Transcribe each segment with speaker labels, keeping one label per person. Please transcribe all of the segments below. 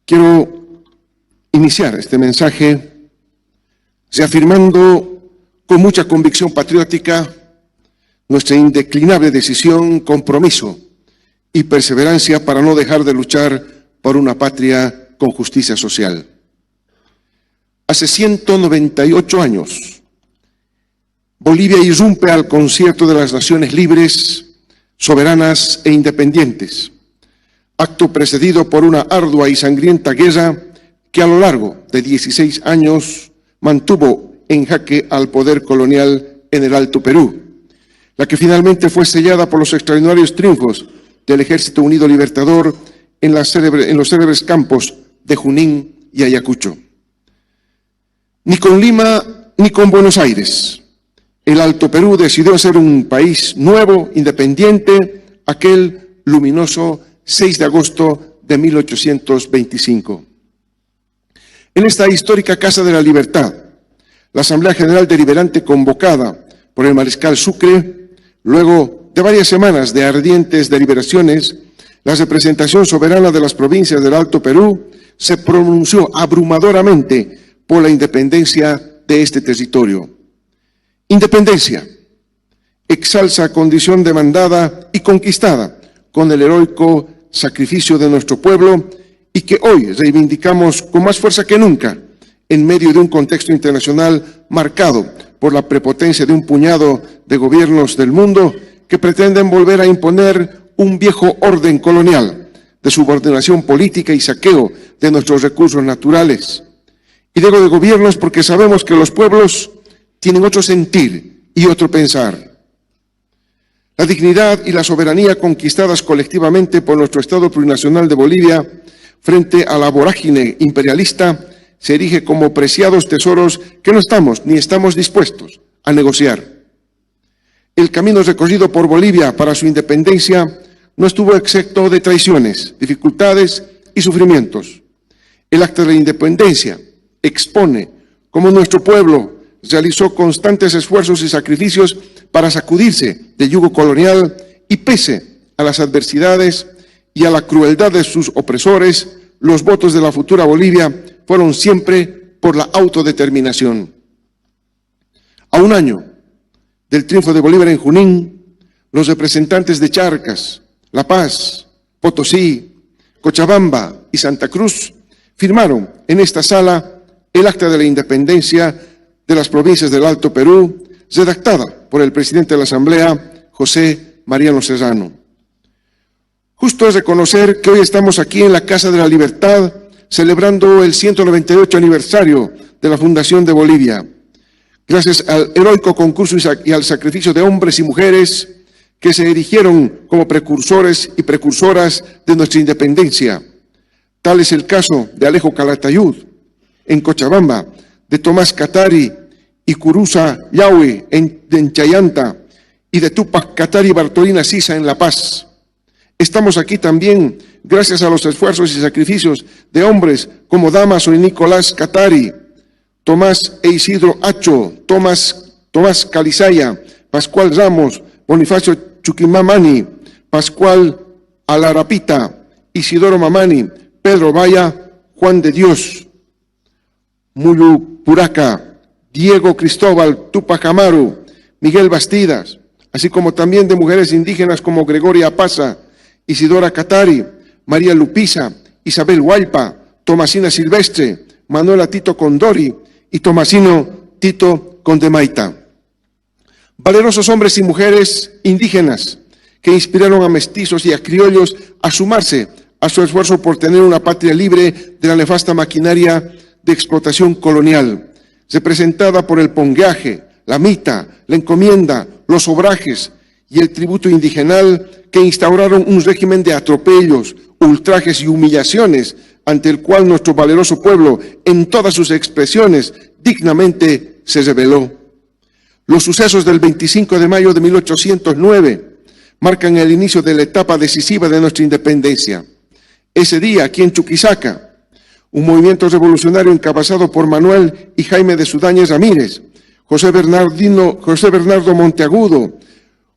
Speaker 1: Quiero iniciar este mensaje reafirmando con mucha convicción patriótica nuestra indeclinable decisión, compromiso y perseverancia para no dejar de luchar por una patria con justicia social. Hace 198 años, Bolivia irrumpe al concierto de las naciones libres, soberanas e independientes, acto precedido por una ardua y sangrienta guerra que a lo largo de 16 años mantuvo en jaque al poder colonial en el Alto Perú, la que finalmente fue sellada por los extraordinarios triunfos del Ejército Unido Libertador en los célebres campos de Junín y Ayacucho. Ni con Lima ni con Buenos Aires, el Alto Perú decidió ser un país nuevo, independiente, aquel luminoso 6 de agosto de 1825. En esta histórica Casa de la Libertad, la Asamblea General Deliberante convocada por el mariscal Sucre, luego de varias semanas de ardientes deliberaciones, la representación soberana de las provincias del Alto Perú se pronunció abrumadoramente por la independencia de este territorio. Independencia, exalsa condición demandada y conquistada con el heroico sacrificio de nuestro pueblo y que hoy reivindicamos con más fuerza que nunca en medio de un contexto internacional marcado por la prepotencia de un puñado de gobiernos del mundo que pretenden volver a imponer un viejo orden colonial de subordinación política y saqueo de nuestros recursos naturales. Y digo de gobiernos porque sabemos que los pueblos tienen otro sentir y otro pensar. La dignidad y la soberanía conquistadas colectivamente por nuestro Estado plurinacional de Bolivia frente a la vorágine imperialista se erige como preciados tesoros que no estamos ni estamos dispuestos a negociar. El camino recorrido por Bolivia para su independencia no estuvo exento de traiciones, dificultades y sufrimientos. El acta de la independencia expone cómo nuestro pueblo realizó constantes esfuerzos y sacrificios para sacudirse del yugo colonial y pese a las adversidades y a la crueldad de sus opresores, los votos de la futura Bolivia fueron siempre por la autodeterminación. A un año del triunfo de Bolívar en Junín, los representantes de Charcas, La Paz, Potosí, Cochabamba y Santa Cruz firmaron en esta sala el acta de la independencia de las provincias del Alto Perú, redactada por el presidente de la Asamblea, José Mariano Serrano. Justo es reconocer que hoy estamos aquí en la Casa de la Libertad, celebrando el 198 aniversario de la fundación de Bolivia, gracias al heroico concurso y al sacrificio de hombres y mujeres que se erigieron como precursores y precursoras de nuestra independencia. Tal es el caso de Alejo Calatayud en Cochabamba, de Tomás Katari y Curuza Yahweh en Chayanta y de Tupac Katari Bartolina Sisa en La Paz. Estamos aquí también gracias a los esfuerzos y sacrificios de hombres como Damaso y Nicolás Katari, Tomás e Isidro Acho, Tomás Calizaya, Pascual Ramos, Bonifacio Chuquimamani, Pascual Alarapita, Isidoro Mamani, Pedro Vaya, Juan de Dios, Mulu Puraca, Diego Cristóbal Tupac Amaru, Miguel Bastidas, así como también de mujeres indígenas como Gregoria Paza, Isidora Katari, María Lupiza, Isabel Hualpa, Tomasina Silvestre, Manuela Tito Condori y Tomasino Tito Condemaita. Valerosos hombres y mujeres indígenas que inspiraron a mestizos y a criollos a sumarse a su esfuerzo por tener una patria libre de la nefasta maquinaria de explotación colonial, representada por el pongueaje, la mita, la encomienda, los obrajes y el tributo indigenal que instauraron un régimen de atropellos, ultrajes y humillaciones ante el cual nuestro valeroso pueblo, en todas sus expresiones, dignamente se rebeló. Los sucesos del 25 de mayo de 1809 marcan el inicio de la etapa decisiva de nuestra independencia. Ese día, aquí en Chuquisaca, un movimiento revolucionario encabezado por Manuel y Jaime de Sudáñez Ramírez, José Bernardo Monteagudo,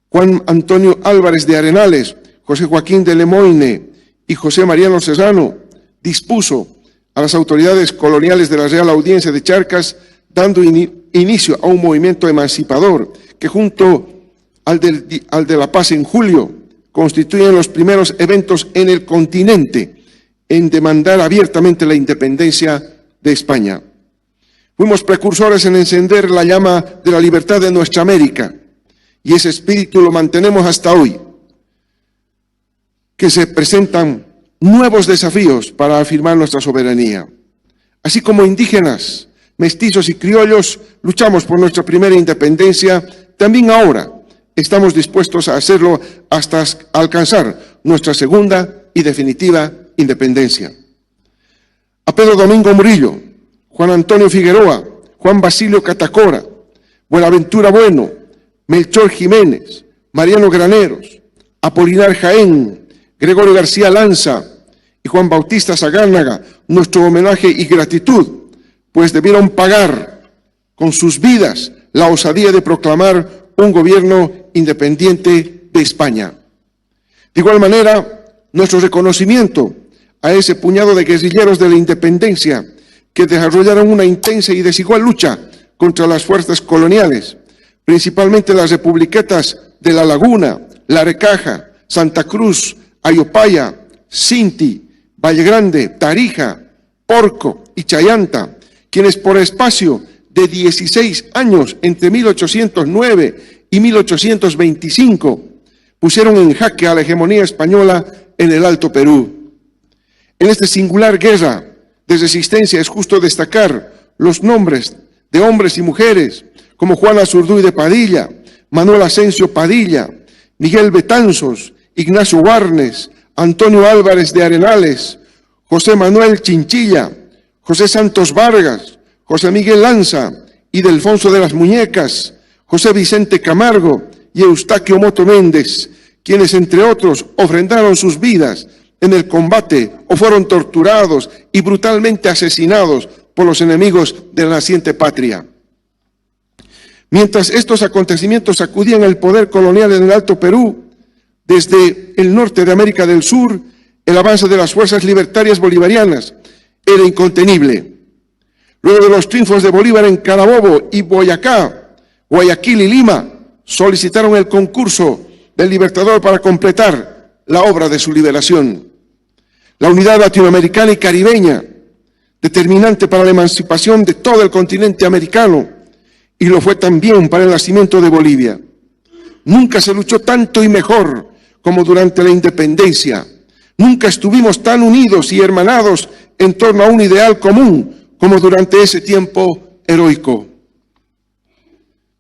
Speaker 1: Juan Antonio Álvarez de Arenales, José Joaquín de Lemoine y José Mariano Serrano, dispuso a las autoridades coloniales de la Real Audiencia de Charcas, dando inicio a un movimiento emancipador que junto al de La Paz en julio constituyen los primeros eventos en el continente en demandar abiertamente la independencia de España. Fuimos precursores en encender la llama de la libertad de nuestra América y ese espíritu lo mantenemos hasta hoy, que se presentan nuevos desafíos para afirmar nuestra soberanía. Así como indígenas, mestizos y criollos luchamos por nuestra primera independencia, también ahora estamos dispuestos a hacerlo hasta alcanzar nuestra segunda y definitiva independencia. A Pedro Domingo Murillo, Juan Antonio Figueroa, Juan Basilio Catacora, Buenaventura Bueno, Melchor Jiménez, Mariano Graneros, Apolinar Jaén, Gregorio García Lanza y Juan Bautista Sagárnaga, nuestro homenaje y gratitud, pues debieron pagar con sus vidas la osadía de proclamar un gobierno independiente de España. De igual manera, nuestro reconocimiento a ese puñado de guerrilleros de la independencia que desarrollaron una intensa y desigual lucha contra las fuerzas coloniales, principalmente las republiquetas de La Laguna, La Recaja, Santa Cruz, Ayopaya, Cinti, Valle Grande, Tarija, Porco y Chayanta, quienes por espacio de 16 años entre 1809 y 1825 pusieron en jaque a la hegemonía española en el Alto Perú. En esta singular guerra de resistencia es justo destacar los nombres de hombres y mujeres como Juan Azurduy de Padilla, Manuel Asensio Padilla, Miguel Betanzos, Ignacio Warnes, Antonio Álvarez de Arenales, José Manuel Chinchilla, José Santos Vargas, José Miguel Lanza y Delfonso de las Muñecas, José Vicente Camargo y Eustaquio Moto Méndez, quienes entre otros ofrendaron sus vidas en el combate o fueron torturados y brutalmente asesinados por los enemigos de la naciente patria. Mientras estos acontecimientos sacudían el poder colonial en el Alto Perú, desde el norte de América del Sur, el avance de las fuerzas libertarias bolivarianas era incontenible. Luego de los triunfos de Bolívar en Carabobo y Boyacá, Guayaquil y Lima, solicitaron el concurso del Libertador para completar la obra de su liberación. La unidad latinoamericana y caribeña, determinante para la emancipación de todo el continente americano, y lo fue también para el nacimiento de Bolivia. Nunca se luchó tanto y mejor como durante la independencia. Nunca estuvimos tan unidos y hermanados en torno a un ideal común como durante ese tiempo heroico.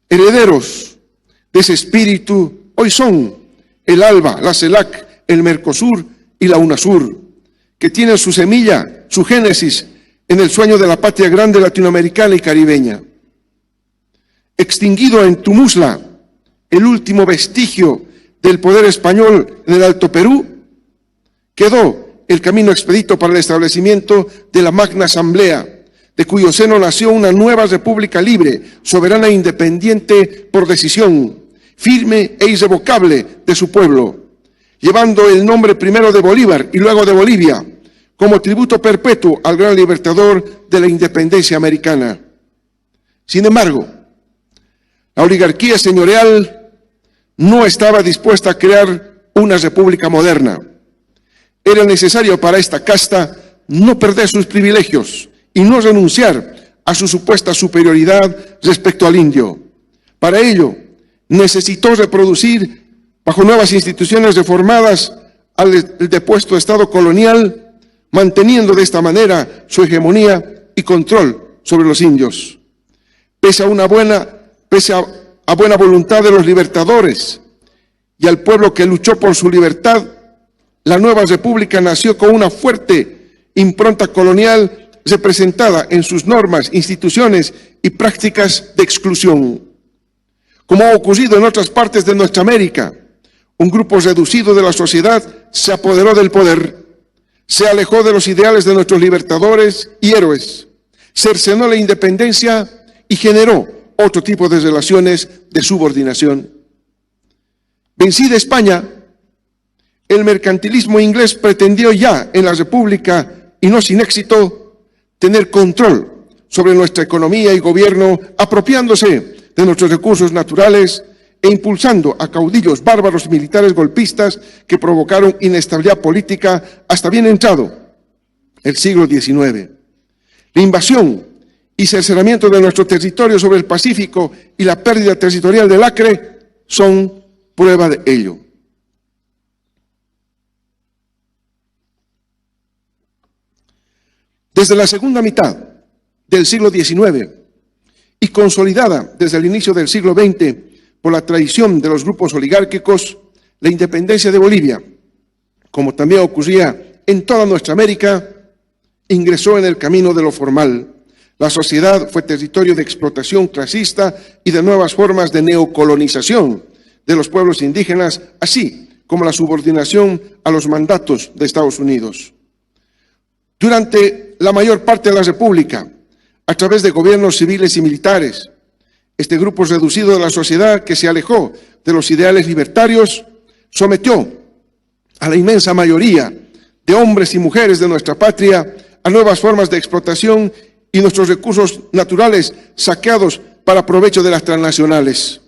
Speaker 1: Herederos de ese espíritu hoy son el ALBA, la CELAC, el Mercosur y la UNASUR, que tienen su semilla, su génesis en el sueño de la patria grande latinoamericana y caribeña. Extinguido en Tumusla, el último vestigio del poder español en el Alto Perú, quedó el camino expedito para el establecimiento de la Magna Asamblea, de cuyo seno nació una nueva república libre, soberana e independiente por decisión, firme e irrevocable de su pueblo, llevando el nombre primero de Bolívar y luego de Bolivia, como tributo perpetuo al gran libertador de la independencia americana. Sin embargo, la oligarquía señorial no estaba dispuesta a crear una república moderna. Era necesario para esta casta no perder sus privilegios y no renunciar a su supuesta superioridad respecto al indio. Para ello, necesitó reproducir, bajo nuevas instituciones reformadas, al depuesto Estado colonial, manteniendo de esta manera su hegemonía y control sobre los indios. Pese a buena voluntad de los libertadores y al pueblo que luchó por su libertad, la nueva república nació con una fuerte impronta colonial representada en sus normas, instituciones y prácticas de exclusión. Como ha ocurrido en otras partes de nuestra América, un grupo reducido de la sociedad se apoderó del poder, se alejó de los ideales de nuestros libertadores y héroes, cercenó la independencia y generó otro tipo de relaciones de subordinación. Vencida España, el mercantilismo inglés pretendió ya en la República, y no sin éxito, tener control sobre nuestra economía y gobierno, apropiándose de nuestros recursos naturales e impulsando a caudillos bárbaros militares golpistas que provocaron inestabilidad política hasta bien entrado el siglo XIX. La invasión y cercenamiento de nuestro territorio sobre el Pacífico y la pérdida territorial del Acre son prueba de ello. Desde la segunda mitad del siglo XIX y consolidada desde el inicio del siglo XX por la traición de los grupos oligárquicos, la independencia de Bolivia, como también ocurría en toda nuestra América, ingresó en el camino de lo formal. La sociedad fue territorio de explotación clasista y de nuevas formas de neocolonización de los pueblos indígenas, así como la subordinación a los mandatos de Estados Unidos. Durante la mayor parte de la República, a través de gobiernos civiles y militares, este grupo reducido de la sociedad que se alejó de los ideales libertarios, sometió a la inmensa mayoría de hombres y mujeres de nuestra patria a nuevas formas de explotación y nuestros recursos naturales saqueados para provecho de las transnacionales.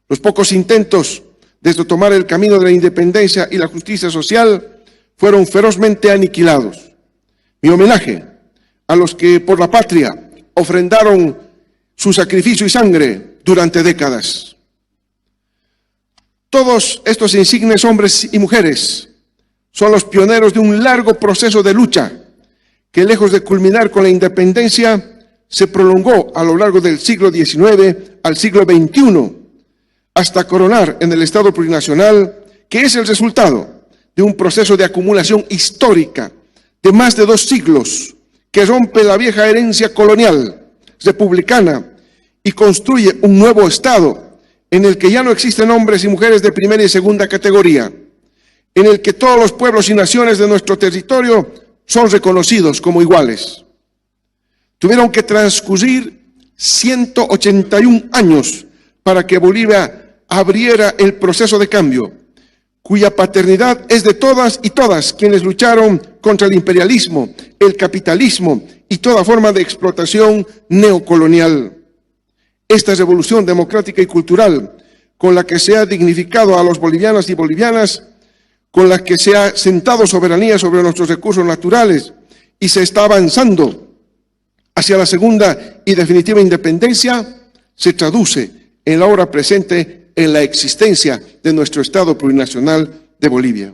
Speaker 1: Los pocos intentos de tomar el camino de la independencia y la justicia social fueron ferozmente aniquilados. Mi homenaje a los que por la patria ofrendaron su sacrificio y sangre durante décadas. Todos estos insignes hombres y mujeres son los pioneros de un largo proceso de lucha que, lejos de culminar con la independencia, se prolongó a lo largo del siglo XIX al siglo XXI, hasta coronar en el Estado plurinacional, que es el resultado de un proceso de acumulación histórica de más de 2 siglos, que rompe la vieja herencia colonial republicana y construye un nuevo Estado en el que ya no existen hombres y mujeres de primera y segunda categoría, en el que todos los pueblos y naciones de nuestro territorio son reconocidos como iguales. Tuvieron que transcurrir 181 años para que Bolivia abriera el proceso de cambio, cuya paternidad es de todas y todas quienes lucharon contra el imperialismo, el capitalismo y toda forma de explotación neocolonial. Esta revolución democrática y cultural, con la que se ha dignificado a los bolivianos y bolivianas, con la que se ha sentado soberanía sobre nuestros recursos naturales y se está avanzando hacia la segunda y definitiva independencia, se traduce en la hora presente en la existencia de nuestro Estado plurinacional de Bolivia.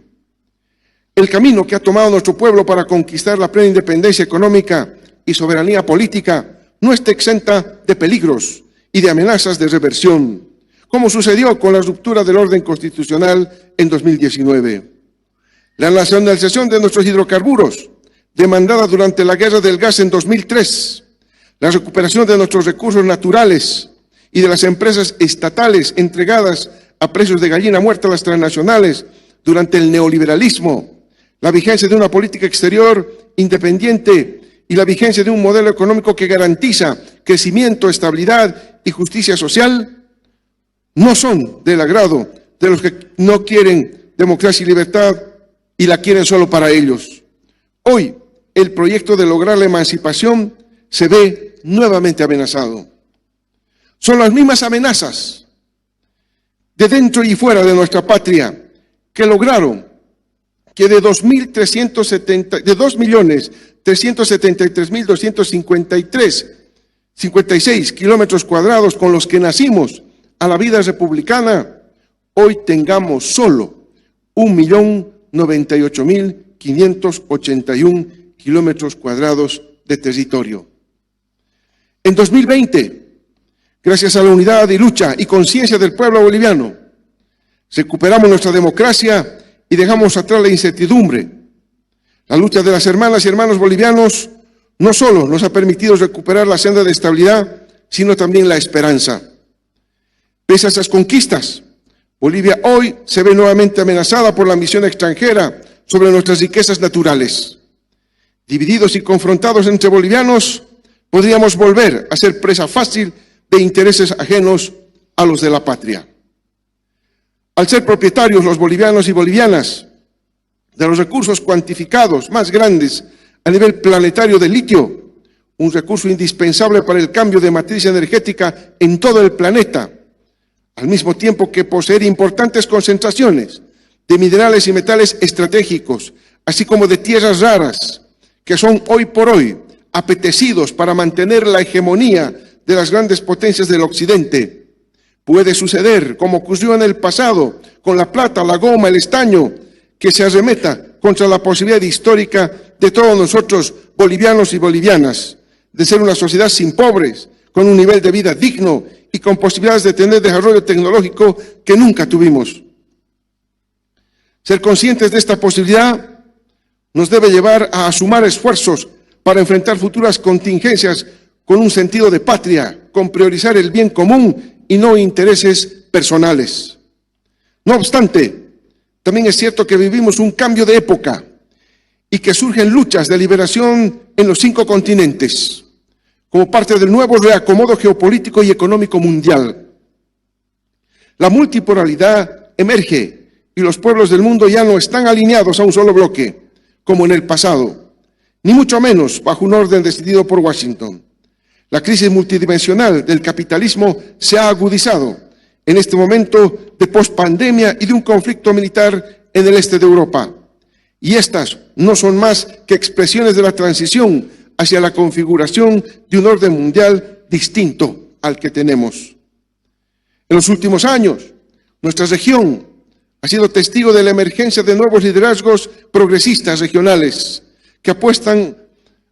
Speaker 1: El camino que ha tomado nuestro pueblo para conquistar la plena independencia económica y soberanía política no está exenta de peligros y de amenazas de reversión, como sucedió con la ruptura del orden constitucional en 2019. La nacionalización de nuestros hidrocarburos, demandada durante la guerra del gas en 2003, la recuperación de nuestros recursos naturales y de las empresas estatales entregadas a precios de gallina muerta a las transnacionales durante el neoliberalismo, la vigencia de una política exterior independiente y la vigencia de un modelo económico que garantiza crecimiento, estabilidad y justicia social, no son del agrado de los que no quieren democracia y libertad y la quieren solo para ellos. Hoy, el proyecto de lograr la emancipación se ve nuevamente amenazado. Son las mismas amenazas de dentro y fuera de nuestra patria que lograron que de 2.373.256 kilómetros cuadrados con los que nacimos a la vida republicana, hoy tengamos solo 1.098.581 kilómetros cuadrados de territorio. En 2020, gracias a la unidad y lucha y conciencia del pueblo boliviano, recuperamos nuestra democracia y dejamos atrás la incertidumbre. La lucha de las hermanas y hermanos bolivianos no solo nos ha permitido recuperar la senda de estabilidad, sino también la esperanza. Pese a esas conquistas, Bolivia hoy se ve nuevamente amenazada por la ambición extranjera sobre nuestras riquezas naturales. Divididos y confrontados entre bolivianos, podríamos volver a ser presa fácil de intereses ajenos a los de la patria. Al ser propietarios los bolivianos y bolivianas de los recursos cuantificados más grandes a nivel planetario de litio, un recurso indispensable para el cambio de matriz energética en todo el planeta, al mismo tiempo que poseer importantes concentraciones de minerales y metales estratégicos, así como de tierras raras, que son hoy por hoy apetecidos para mantener la hegemonía de las grandes potencias del Occidente. Puede suceder, como ocurrió en el pasado, con la plata, la goma, el estaño, que se arremeta contra la posibilidad histórica de todos nosotros, bolivianos y bolivianas, de ser una sociedad sin pobres, con un nivel de vida digno y con posibilidades de tener desarrollo tecnológico que nunca tuvimos. Ser conscientes de esta posibilidad nos debe llevar a sumar esfuerzos para enfrentar futuras contingencias con un sentido de patria, con priorizar el bien común y no intereses personales. No obstante, también es cierto que vivimos un cambio de época y que surgen luchas de liberación en los 5 continentes, como parte del nuevo reacomodo geopolítico y económico mundial. La multipolaridad emerge y los pueblos del mundo ya no están alineados a un solo bloque, como en el pasado, ni mucho menos bajo un orden decidido por Washington. La crisis multidimensional del capitalismo se ha agudizado en este momento de pospandemia y de un conflicto militar en el este de Europa. Y estas no son más que expresiones de la transición hacia la configuración de un orden mundial distinto al que tenemos. En los últimos años, nuestra región ha sido testigo de la emergencia de nuevos liderazgos progresistas regionales que apuestan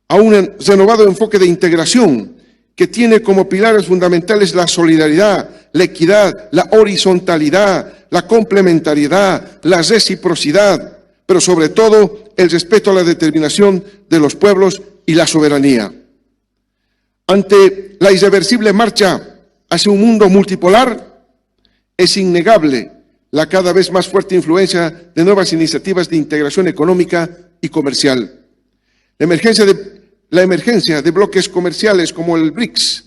Speaker 1: a un renovado enfoque de integración que tiene como pilares fundamentales la solidaridad, la equidad, la horizontalidad, la complementariedad, la reciprocidad, pero sobre todo el respeto a la determinación de los pueblos y la soberanía. Ante la irreversible marcha hacia un mundo multipolar, es innegable la cada vez más fuerte influencia de nuevas iniciativas de integración económica y comercial. La emergencia de bloques comerciales como el BRICS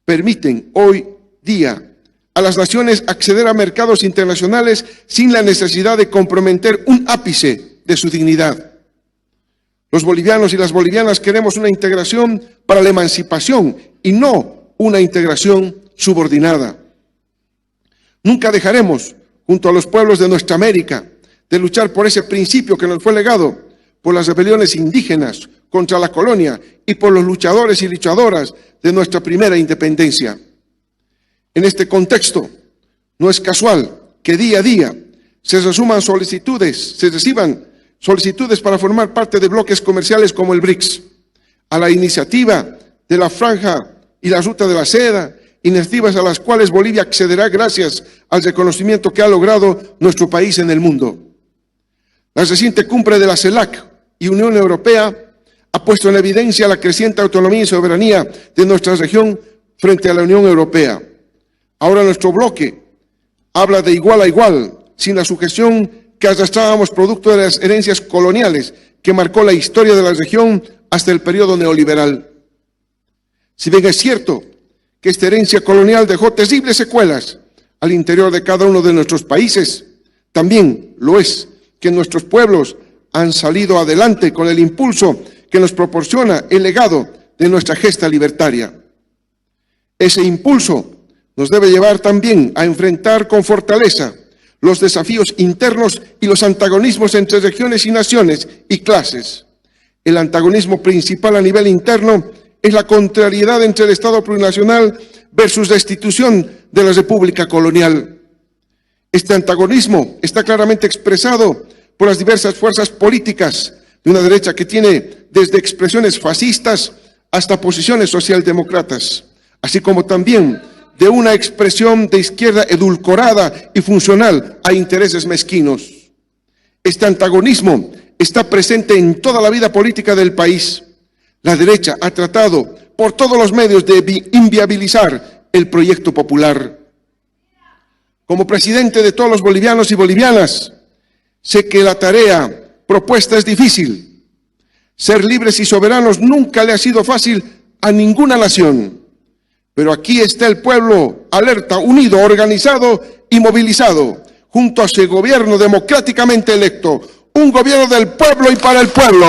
Speaker 1: permiten hoy día a las naciones acceder a mercados internacionales sin la necesidad de comprometer un ápice de su dignidad. Los bolivianos y las bolivianas queremos una integración para la emancipación y no una integración subordinada. Nunca dejaremos, junto a los pueblos de nuestra América, de luchar por ese principio que nos fue legado por las rebeliones indígenas contra la colonia y por los luchadores y luchadoras de nuestra primera independencia. En este contexto, no es casual que día a día se reciban solicitudes para formar parte de bloques comerciales como el BRICS, a la iniciativa de la Franja y la Ruta de la Seda, iniciativas a las cuales Bolivia accederá gracias al reconocimiento que ha logrado nuestro país en el mundo. La reciente cumbre de la CELAC y Unión Europea ha puesto en evidencia la creciente autonomía y soberanía de nuestra región frente a la Unión Europea. Ahora nuestro bloque habla de igual a igual, sin la sujeción que arrastrábamos producto de las herencias coloniales que marcó la historia de la región hasta el periodo neoliberal. Si bien es cierto que esta herencia colonial dejó terribles secuelas al interior de cada uno de nuestros países, también lo es que nuestros pueblos han salido adelante con el impulso que nos proporciona el legado de nuestra gesta libertaria. Ese impulso nos debe llevar también a enfrentar con fortaleza los desafíos internos y los antagonismos entre regiones y naciones y clases. El antagonismo principal a nivel interno es la contrariedad entre el Estado plurinacional versus la institución de la República colonial. Este antagonismo está claramente expresado por las diversas fuerzas políticas de una derecha que tiene desde expresiones fascistas hasta posiciones socialdemócratas, así como también de una expresión de izquierda edulcorada y funcional a intereses mezquinos. Este antagonismo está presente en toda la vida política del país. La derecha ha tratado por todos los medios de inviabilizar el proyecto popular. Como presidente de todos los bolivianos y bolivianas, sé que la tarea propuesta es difícil. Ser libres y soberanos nunca le ha sido fácil a ninguna nación. Pero aquí está el pueblo alerta, unido, organizado y movilizado, junto a ese gobierno democráticamente electo, un gobierno del pueblo y para el pueblo.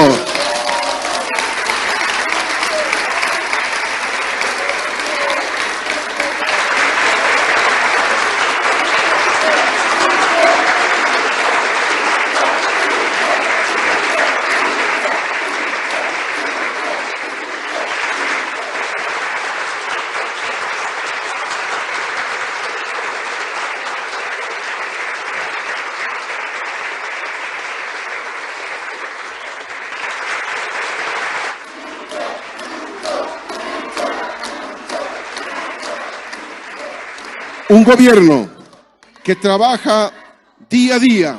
Speaker 1: Un gobierno que trabaja día a día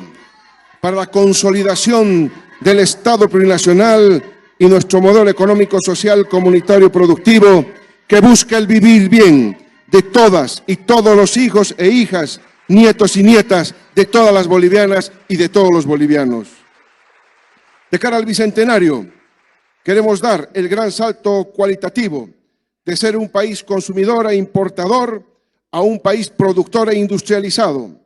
Speaker 1: para la consolidación del Estado plurinacional y nuestro modelo económico, social, comunitario y productivo, que busca el vivir bien de todas y todos los hijos e hijas, nietos y nietas de todas las bolivianas y de todos los bolivianos. De cara al Bicentenario, queremos dar el gran salto cualitativo de ser un país consumidor e importador a un país productor e industrializado.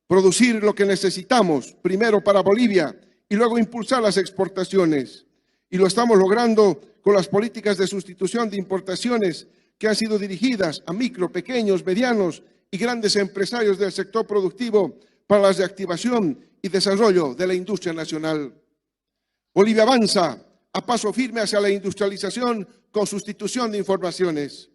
Speaker 1: Producir lo que necesitamos, primero para Bolivia, y luego impulsar las exportaciones. Y lo estamos logrando con las políticas de sustitución de importaciones que han sido dirigidas a micro, pequeños, medianos y grandes empresarios del sector productivo para la reactivación y desarrollo de la industria nacional. Bolivia avanza a paso firme hacia la industrialización con sustitución de informaciones.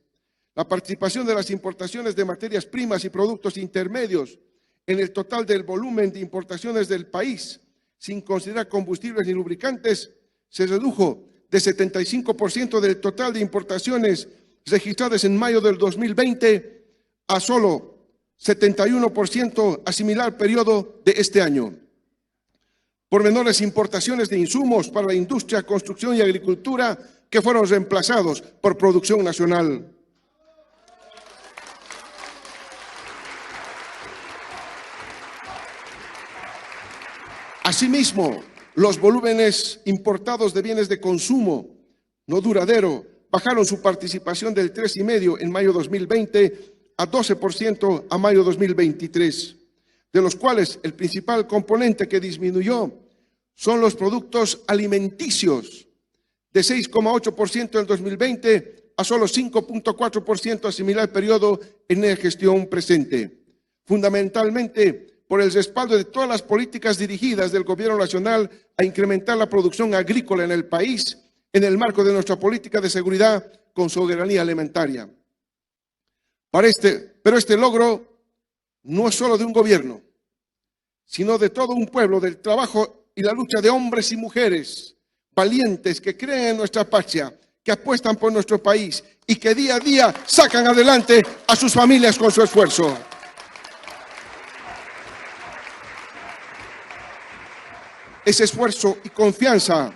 Speaker 1: La participación de las importaciones de materias primas y productos intermedios en el total del volumen de importaciones del país, sin considerar combustibles ni lubricantes, se redujo de 75% del total de importaciones registradas en mayo del 2020 a solo 71% a similar periodo de este año. Por menores importaciones de insumos para la industria, construcción y agricultura que fueron reemplazados por producción nacional. Asimismo, los volúmenes importados de bienes de consumo no duradero bajaron su participación del 3,5% en mayo 2020 a 12% a mayo 2023, de los cuales el principal componente que disminuyó son los productos alimenticios, de 6,8% en 2020 a solo 5,4% a similar periodo en la gestión presente, fundamentalmente por el respaldo de todas las políticas dirigidas del Gobierno Nacional a incrementar la producción agrícola en el país en el marco de nuestra política de seguridad con soberanía alimentaria. Pero este logro no es solo de un gobierno, sino de todo un pueblo, del trabajo y la lucha de hombres y mujeres valientes que creen en nuestra patria, que apuestan por nuestro país y que día a día sacan adelante a sus familias con su esfuerzo. Ese esfuerzo y confianza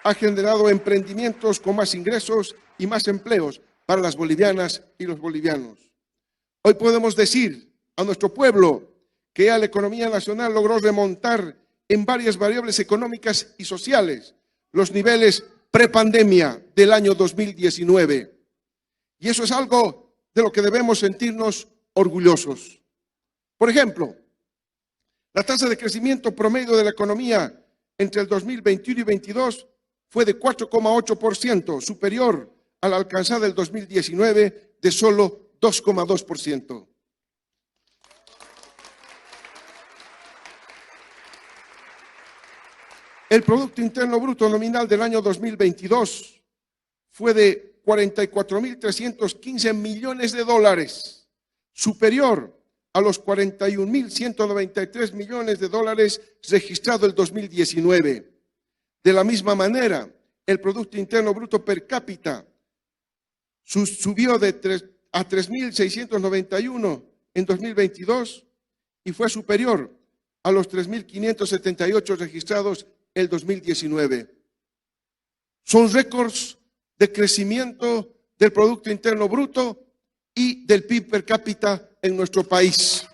Speaker 1: ha generado emprendimientos con más ingresos y más empleos para las bolivianas y los bolivianos. Hoy podemos decir a nuestro pueblo que ya la economía nacional logró remontar en varias variables económicas y sociales los niveles prepandemia del año 2019. Y eso es algo de lo que debemos sentirnos orgullosos. Por ejemplo, la tasa de crecimiento promedio de la economía entre el 2021 y 2022 fue de 4,8%, superior a la alcanzada del 2019 de solo 2,2%. El Producto Interno Bruto nominal del año 2022 fue de 44.315 millones de dólares, superior a los 41.193 millones de dólares registrado el 2019. De la misma manera, el Producto Interno Bruto per cápita subió a 3.691 en 2022 y fue superior a los 3.578 registrados el 2019. Son récords de crecimiento del Producto Interno Bruto y del PIB per cápita en nuestro país.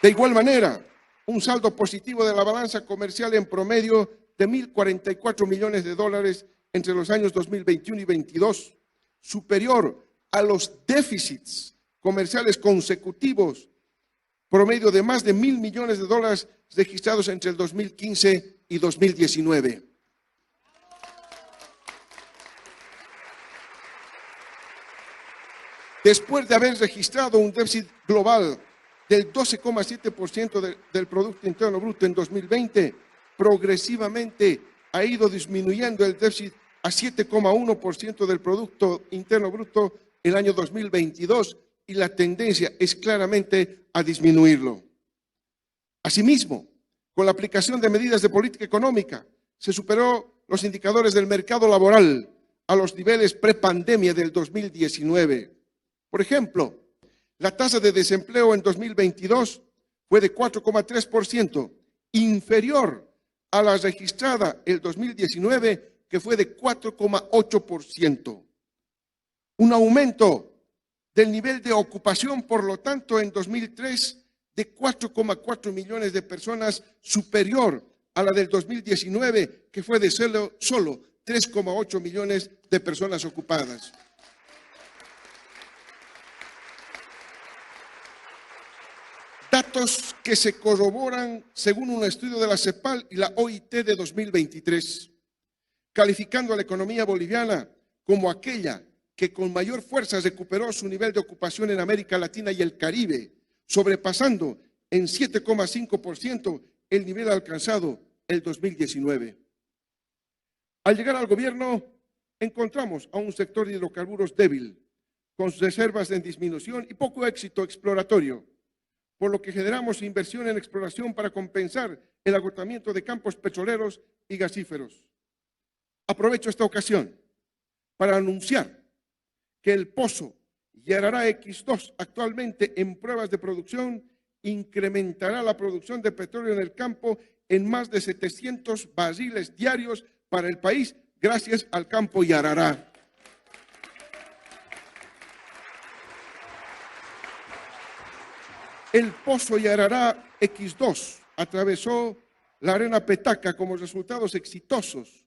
Speaker 1: De igual manera, un saldo positivo de la balanza comercial en promedio de 1.044 millones de dólares entre los años 2021 y 2022, superior a los déficits comerciales consecutivos, promedio de más de 1.000 millones de dólares registrados entre el 2015 y 2019. Después de haber registrado un déficit global del 12,7% del Producto Interno Bruto en 2020, progresivamente ha ido disminuyendo el déficit a 7,1% del Producto Interno Bruto el año 2022 y la tendencia es claramente a disminuirlo. Asimismo, con la aplicación de medidas de política económica, se superó los indicadores del mercado laboral a los niveles prepandemia del 2019. Por ejemplo, la tasa de desempleo en 2022 fue de 4,3%, inferior a la registrada el 2019, que fue de 4,8%. Un aumento del nivel de ocupación, por lo tanto, en 2003 de 4,4 millones de personas, superior a la del 2019, que fue de solo 3,8 millones de personas ocupadas. Datos que se corroboran según un estudio de la CEPAL y la OIT de 2023, calificando a la economía boliviana como aquella que con mayor fuerza recuperó su nivel de ocupación en América Latina y el Caribe, sobrepasando en 7,5% el nivel alcanzado el 2019. Al llegar al gobierno, encontramos a un sector de hidrocarburos débil, con reservas en disminución y poco éxito exploratorio, por lo que generamos inversión en exploración para compensar el agotamiento de campos petroleros y gasíferos. Aprovecho esta ocasión para anunciar que el pozo Yarará X2, actualmente en pruebas de producción, incrementará la producción de petróleo en el campo en más de 700 barriles diarios para el país, gracias al campo Yarará. El pozo Yarará X2 atravesó la arena Petaca como resultados exitosos,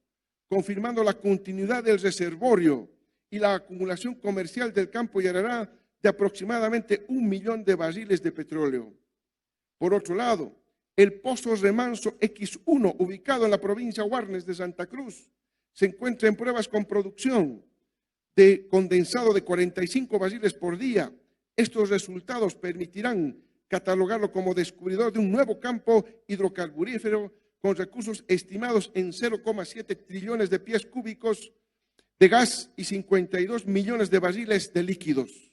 Speaker 1: confirmando la continuidad del reservorio y la acumulación comercial del campo Yarará de aproximadamente 1 millón de barriles de petróleo. Por otro lado, el pozo Remanso X1, ubicado en la provincia Guarnes de Santa Cruz, se encuentra en pruebas con producción de condensado de 45 barriles por día. Estos resultados permitirán catalogarlo como descubridor de un nuevo campo hidrocarburífero con recursos estimados en 0,7 trillones de pies cúbicos de gas y 52 millones de barriles de líquidos.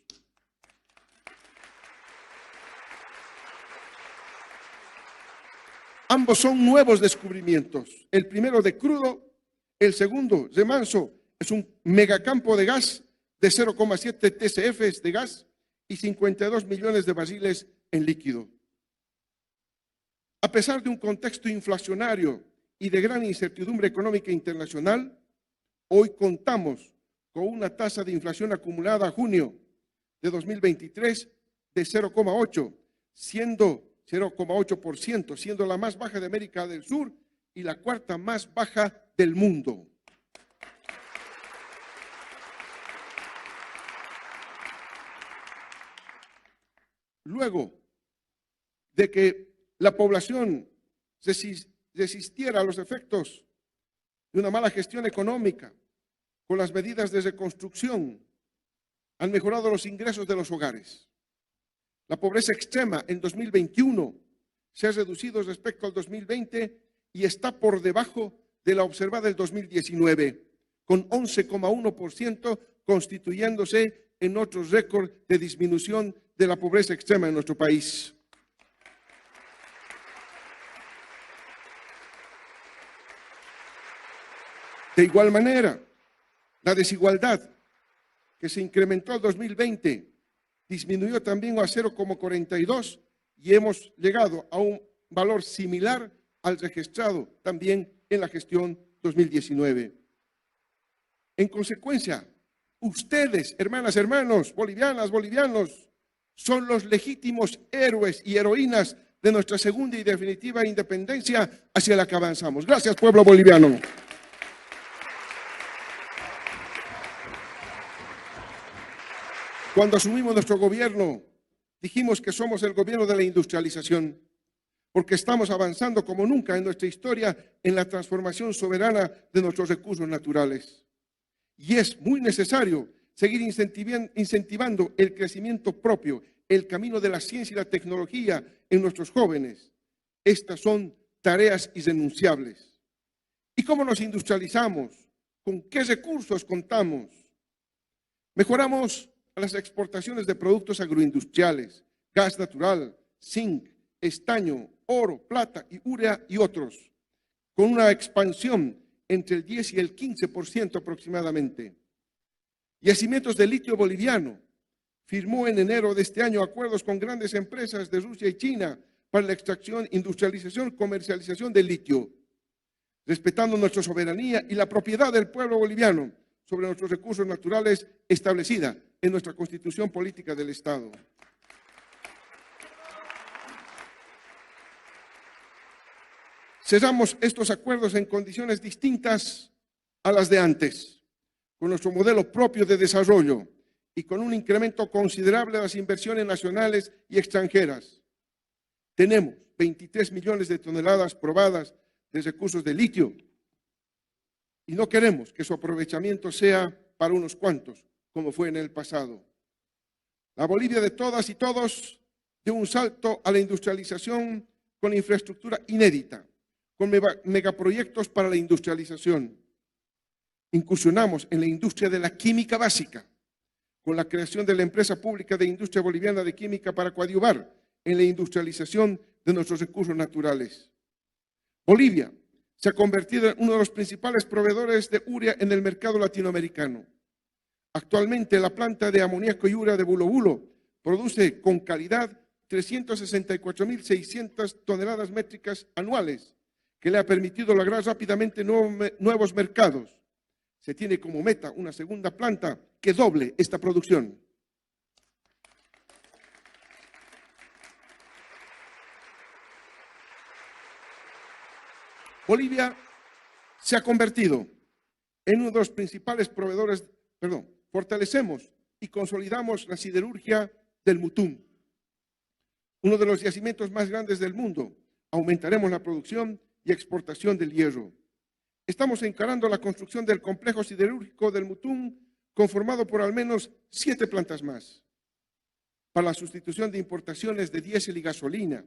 Speaker 1: Ambos son nuevos descubrimientos. El primero de crudo, el segundo, Remanso, es un megacampo de gas de 0,7 TCF de gas y 52 millones de barriles en líquido. A pesar de un contexto inflacionario y de gran incertidumbre económica internacional, hoy contamos con una tasa de inflación acumulada a junio de 2023 de 0,8%, siendo la más baja de América del Sur y la cuarta más baja del mundo. Luego de que la población resistiera a los efectos de una mala gestión económica, con las medidas de reconstrucción, han mejorado los ingresos de los hogares. La pobreza extrema en 2021 se ha reducido respecto al 2020 y está por debajo de la observada en 2019, con 11,1%, constituyéndose en otro récord de disminución de la pobreza extrema en nuestro país. De igual manera, la desigualdad que se incrementó en 2020 disminuyó también a 0,42 y hemos llegado a un valor similar al registrado también en la gestión 2019. En consecuencia, ustedes, hermanas, hermanos, bolivianas, bolivianos, son los legítimos héroes y heroínas de nuestra segunda y definitiva independencia hacia la que avanzamos. Gracias, pueblo boliviano. Cuando asumimos nuestro gobierno, dijimos que somos el gobierno de la industrialización, porque estamos avanzando como nunca en nuestra historia en la transformación soberana de nuestros recursos naturales. Y es muy necesario seguir incentivando el crecimiento propio, el camino de la ciencia y la tecnología en nuestros jóvenes. Estas son tareas irrenunciables. ¿Y cómo nos industrializamos? ¿Con qué recursos contamos? Mejoramos las exportaciones de productos agroindustriales, gas natural, zinc, estaño, oro, plata y urea y otros, con una expansión entre el 10 y el 15% aproximadamente. Yacimientos de litio boliviano. Firmó en enero de este año acuerdos con grandes empresas de Rusia y China para la extracción, industrialización, comercialización del litio, respetando nuestra soberanía y la propiedad del pueblo boliviano sobre nuestros recursos naturales establecida en nuestra Constitución Política del Estado. Cerramos estos acuerdos en condiciones distintas a las de antes, con nuestro modelo propio de desarrollo y con un incremento considerable de las inversiones nacionales y extranjeras. Tenemos 23 millones de toneladas probadas de recursos de litio y no queremos que su aprovechamiento sea para unos cuantos, como fue en el pasado. La Bolivia de todas y todos dio un salto a la industrialización con infraestructura inédita, con megaproyectos para la industrialización. Incursionamos en la industria de la química básica, con la creación de la empresa pública de Industria Boliviana de Química para coadyuvar en la industrialización de nuestros recursos naturales. Bolivia se ha convertido en uno de los principales proveedores de urea en el mercado latinoamericano. Actualmente la planta de amoníaco y urea de Bulo Bulo produce con calidad 364.600 toneladas métricas anuales, que le ha permitido lograr rápidamente nuevos mercados. Se tiene como meta una segunda planta que doble esta producción. Bolivia se ha convertido en uno de los principales proveedores, fortalecemos y consolidamos la siderurgia del Mutum, uno de los yacimientos más grandes del mundo. Aumentaremos la producción y exportación del hierro. Estamos encarando la construcción del complejo siderúrgico del Mutum, conformado por al menos 7 plantas más. Para la sustitución de importaciones de diésel y gasolina,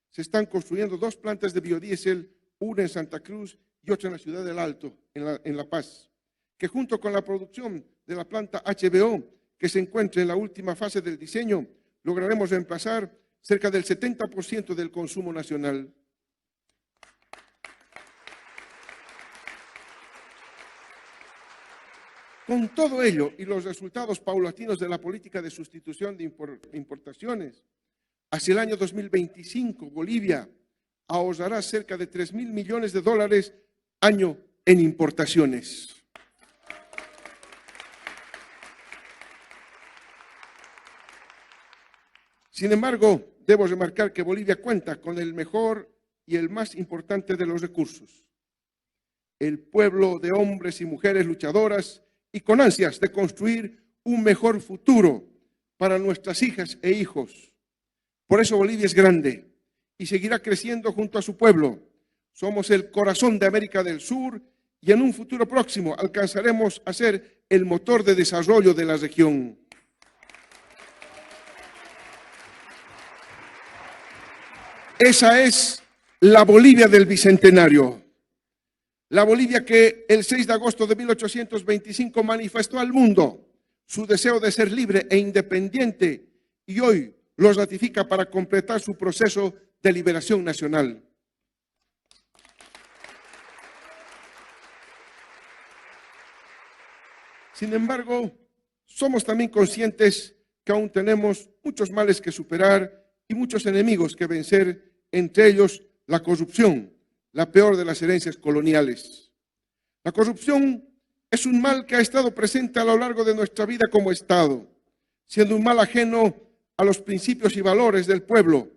Speaker 1: se están construyendo 2 plantas de biodiesel, una en Santa Cruz y otra en la ciudad del Alto, en La Paz, que junto con la producción de la planta HBO, que se encuentra en la última fase del diseño, lograremos reemplazar cerca del 70% del consumo nacional. Con todo ello y los resultados paulatinos de la política de sustitución de importaciones, hacia el año 2025 Bolivia ahorrará cerca de $3.000 millones año en importaciones. Sin embargo, debo remarcar que Bolivia cuenta con el mejor y el más importante de los recursos: el pueblo de hombres y mujeres luchadoras y con ansias de construir un mejor futuro para nuestras hijas e hijos. Por eso Bolivia es grande y seguirá creciendo junto a su pueblo. Somos el corazón de América del Sur y en un futuro próximo alcanzaremos a ser el motor de desarrollo de la región. Esa es la Bolivia del Bicentenario. La Bolivia que el 6 de agosto de 1825 manifestó al mundo su deseo de ser libre e independiente y hoy lo ratifica para completar su proceso de liberación nacional. Sin embargo, somos también conscientes que aún tenemos muchos males que superar y muchos enemigos que vencer, entre ellos la corrupción, la peor de las herencias coloniales. La corrupción es un mal que ha estado presente a lo largo de nuestra vida como Estado, siendo un mal ajeno a los principios y valores del pueblo.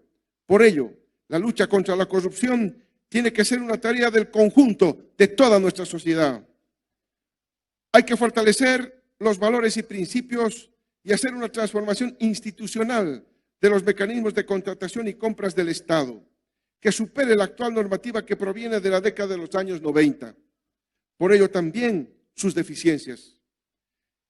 Speaker 1: Por ello, la lucha contra la corrupción tiene que ser una tarea del conjunto de toda nuestra sociedad. Hay que fortalecer los valores y principios y hacer una transformación institucional de los mecanismos de contratación y compras del Estado, que supere la actual normativa que proviene de la década de los años 90. Por ello también sus deficiencias.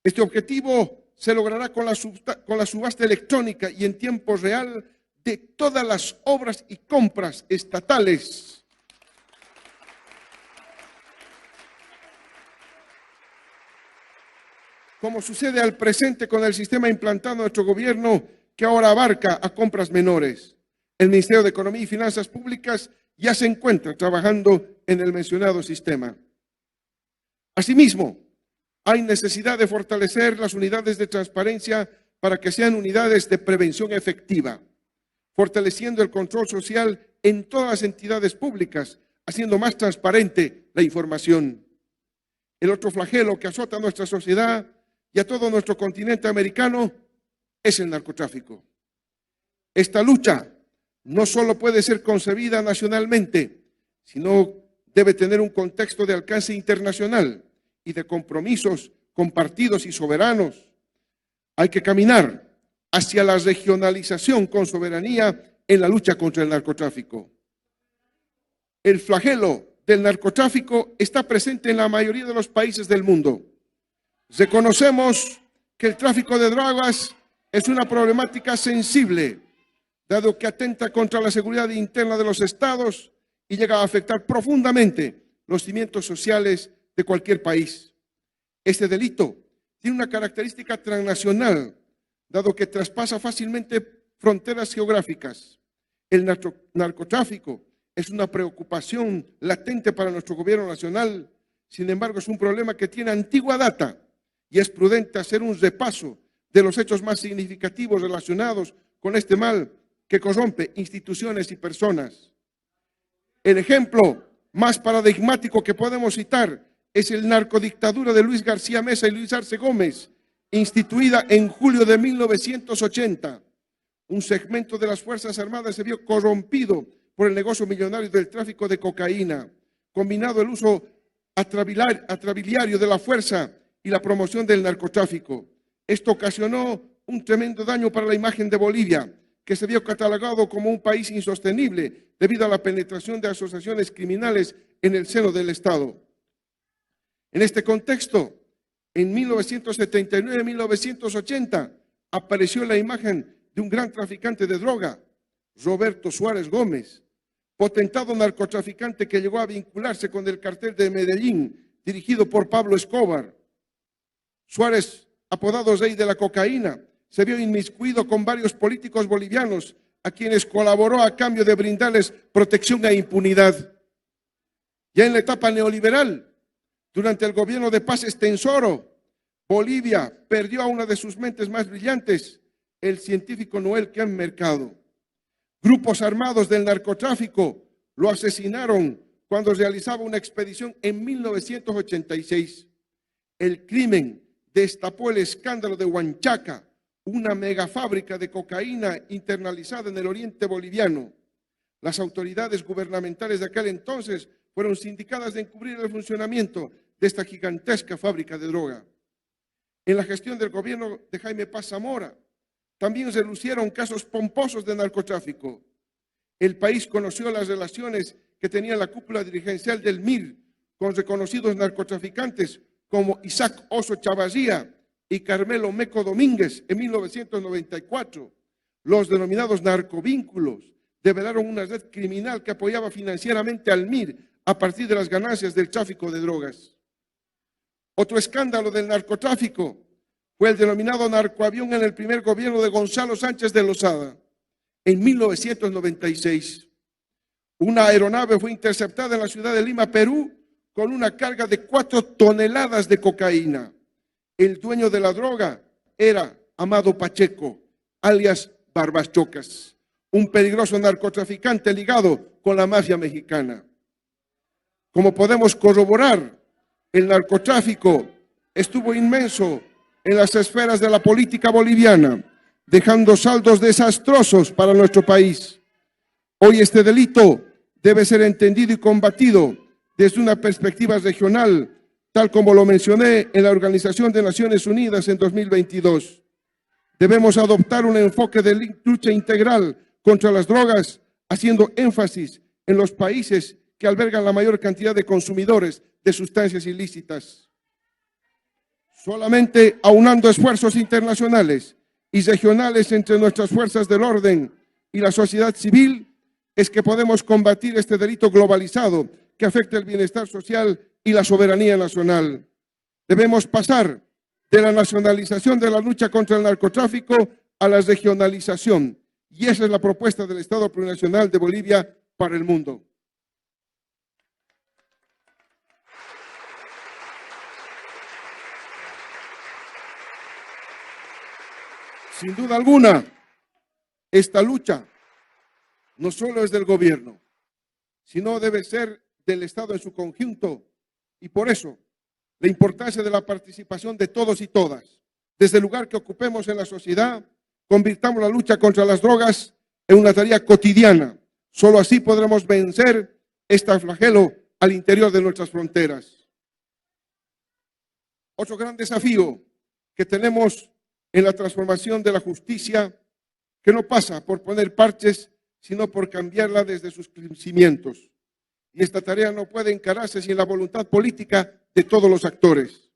Speaker 1: Este objetivo se logrará con la subasta electrónica y en tiempo real de todas las obras y compras estatales. Como sucede al presente con el sistema implantado en nuestro gobierno, que ahora abarca a compras menores. El Ministerio de Economía y Finanzas Públicas ya se encuentra trabajando en el mencionado sistema. Asimismo, hay necesidad de fortalecer las unidades de transparencia para que sean unidades de prevención efectiva, fortaleciendo el control social en todas las entidades públicas, haciendo más transparente la información. El otro flagelo que azota a nuestra sociedad y a todo nuestro continente americano es el narcotráfico. Esta lucha no solo puede ser concebida nacionalmente, sino debe tener un contexto de alcance internacional y de compromisos compartidos y soberanos. Hay que caminar hacia la regionalización con soberanía en la lucha contra el narcotráfico. El flagelo del narcotráfico está presente en la mayoría de los países del mundo. Reconocemos que el tráfico de drogas es una problemática sensible, dado que atenta contra la seguridad interna de los estados y llega a afectar profundamente los cimientos sociales de cualquier país. Este delito tiene una característica transnacional, dado que traspasa fácilmente fronteras geográficas. El narcotráfico es una preocupación latente para nuestro gobierno nacional, sin embargo es un problema que tiene antigua data y es prudente hacer un repaso de los hechos más significativos relacionados con este mal que corrompe instituciones y personas. El ejemplo más paradigmático que podemos citar es el narcodictadura de Luis García Meza y Luis Arce Gómez, instituida en julio de 1980. Un segmento de las Fuerzas Armadas se vio corrompido por el negocio millonario del tráfico de cocaína, combinado el uso atrabiliario de la fuerza y la promoción del narcotráfico. Esto ocasionó un tremendo daño para la imagen de Bolivia, que se vio catalogado como un país insostenible debido a la penetración de asociaciones criminales en el seno del Estado. En este contexto, en 1979-1980 apareció la imagen de un gran traficante de droga, Roberto Suárez Gómez, potentado narcotraficante que llegó a vincularse con el cartel de Medellín, dirigido por Pablo Escobar. Suárez, apodado Rey de la Cocaína, se vio inmiscuido con varios políticos bolivianos a quienes colaboró a cambio de brindarles protección e impunidad. Ya en la etapa neoliberal, durante el gobierno de Paz Estenssoro, Bolivia perdió a una de sus mentes más brillantes, el científico Noel Ken Mercado. Grupos armados del narcotráfico lo asesinaron cuando realizaba una expedición en 1986. El crimen destapó el escándalo de Huanchaca, una megafábrica de cocaína internalizada en el oriente boliviano. Las autoridades gubernamentales de aquel entonces fueron sindicadas de encubrir el funcionamiento de esta gigantesca fábrica de droga. En la gestión del gobierno de Jaime Paz Zamora, también se lucieron casos pomposos de narcotráfico. El país conoció las relaciones que tenía la cúpula dirigencial del MIR con reconocidos narcotraficantes como Isaac Oso Chavarría y Carmelo Meco Domínguez en 1994. Los denominados narcovínculos develaron una red criminal que apoyaba financieramente al MIR a partir de las ganancias del tráfico de drogas. Otro escándalo del narcotráfico fue el denominado narcoavión en el primer gobierno de Gonzalo Sánchez de Lozada, en 1996. Una aeronave fue interceptada en la ciudad de Lima, Perú, con una carga de 4 toneladas de cocaína. El dueño de la droga era Amado Pacheco, alias Barbas Chocas, un peligroso narcotraficante ligado con la mafia mexicana. Como podemos corroborar, el narcotráfico estuvo inmenso en las esferas de la política boliviana, dejando saldos desastrosos para nuestro país. Hoy este delito debe ser entendido y combatido desde una perspectiva regional, tal como lo mencioné en la Organización de Naciones Unidas en 2022. Debemos adoptar un enfoque de lucha integral contra las drogas, haciendo énfasis en los países que albergan la mayor cantidad de consumidores de sustancias ilícitas. Solamente aunando esfuerzos internacionales y regionales entre nuestras fuerzas del orden y la sociedad civil es que podemos combatir este delito globalizado que afecta el bienestar social y la soberanía nacional. Debemos pasar de la nacionalización de la lucha contra el narcotráfico a la regionalización, y esa es la propuesta del Estado Plurinacional de Bolivia para el mundo. Sin duda alguna, esta lucha no solo es del gobierno, sino debe ser del Estado en su conjunto. Y por eso, la importancia de la participación de todos y todas, desde el lugar que ocupemos en la sociedad, convirtamos la lucha contra las drogas en una tarea cotidiana. Solo así podremos vencer este flagelo al interior de nuestras fronteras. Otro gran desafío que tenemos en la transformación de la justicia, que no pasa por poner parches, sino por cambiarla desde sus cimientos. Y esta tarea no puede encararse sin la voluntad política de todos los actores.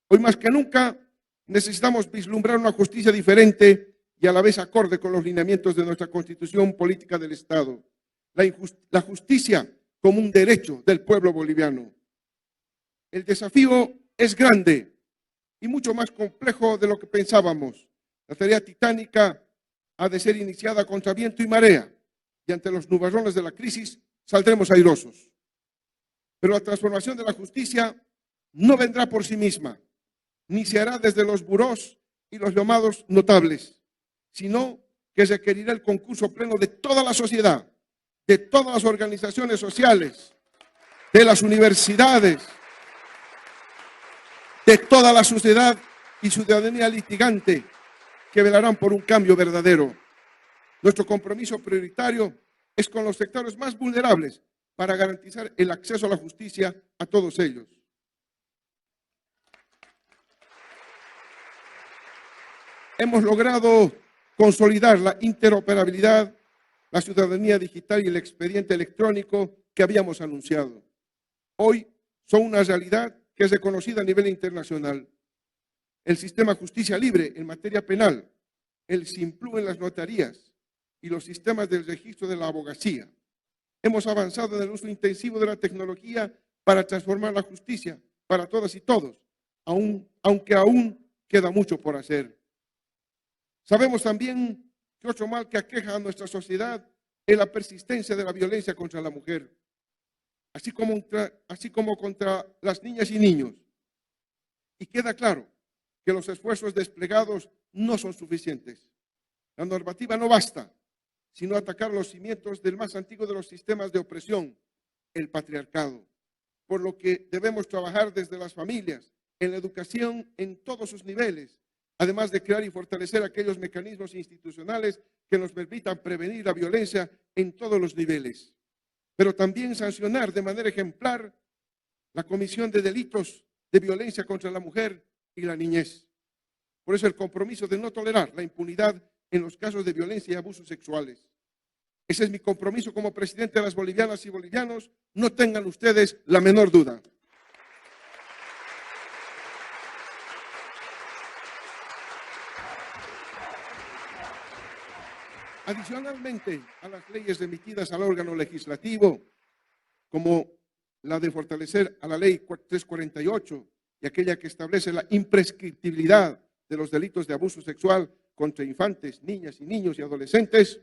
Speaker 1: Hoy más que nunca necesitamos vislumbrar una justicia diferente y a la vez acorde con los lineamientos de nuestra Constitución Política del Estado. La justicia como un derecho del pueblo boliviano. El desafío es grande y mucho más complejo de lo que pensábamos. La tarea titánica ha de ser iniciada contra viento y marea, y ante los nubarrones de la crisis saldremos airosos. Pero la transformación de la justicia no vendrá por sí misma, ni se hará desde los burós y los llamados notables, sino que requerirá el concurso pleno de toda la sociedad, de todas las organizaciones sociales, de las universidades, de toda la sociedad y ciudadanía litigante que velarán por un cambio verdadero. Nuestro compromiso prioritario es con los sectores más vulnerables para garantizar el acceso a la justicia a todos ellos. Hemos logrado consolidar la interoperabilidad, la ciudadanía digital y el expediente electrónico que habíamos anunciado. Hoy son una realidad que es reconocida a nivel internacional. El sistema Justicia Libre en materia penal, el Simplú en las notarías y los sistemas del registro de la abogacía. Hemos avanzado en el uso intensivo de la tecnología para transformar la justicia para todas y todos, aunque aún queda mucho por hacer. Sabemos también que otro mal que aqueja a nuestra sociedad es la persistencia de la violencia contra la mujer, así como contra las niñas y niños. Y queda claro que los esfuerzos desplegados no son suficientes. La normativa no basta, sino atacar los cimientos del más antiguo de los sistemas de opresión, el patriarcado. Por lo que debemos trabajar desde las familias, en la educación en todos sus niveles, además de crear y fortalecer aquellos mecanismos institucionales que nos permitan prevenir la violencia en todos los niveles. Pero también sancionar de manera ejemplar la comisión de delitos de violencia contra la mujer y la niñez. Por eso el compromiso de no tolerar la impunidad en los casos de violencia y abusos sexuales. Ese es mi compromiso como presidente de las bolivianas y bolivianos, no tengan ustedes la menor duda. Adicionalmente a las leyes remitidas al órgano legislativo, como la de fortalecer a la ley 348 y aquella que establece la imprescriptibilidad de los delitos de abuso sexual contra infantes, niñas y niños y adolescentes,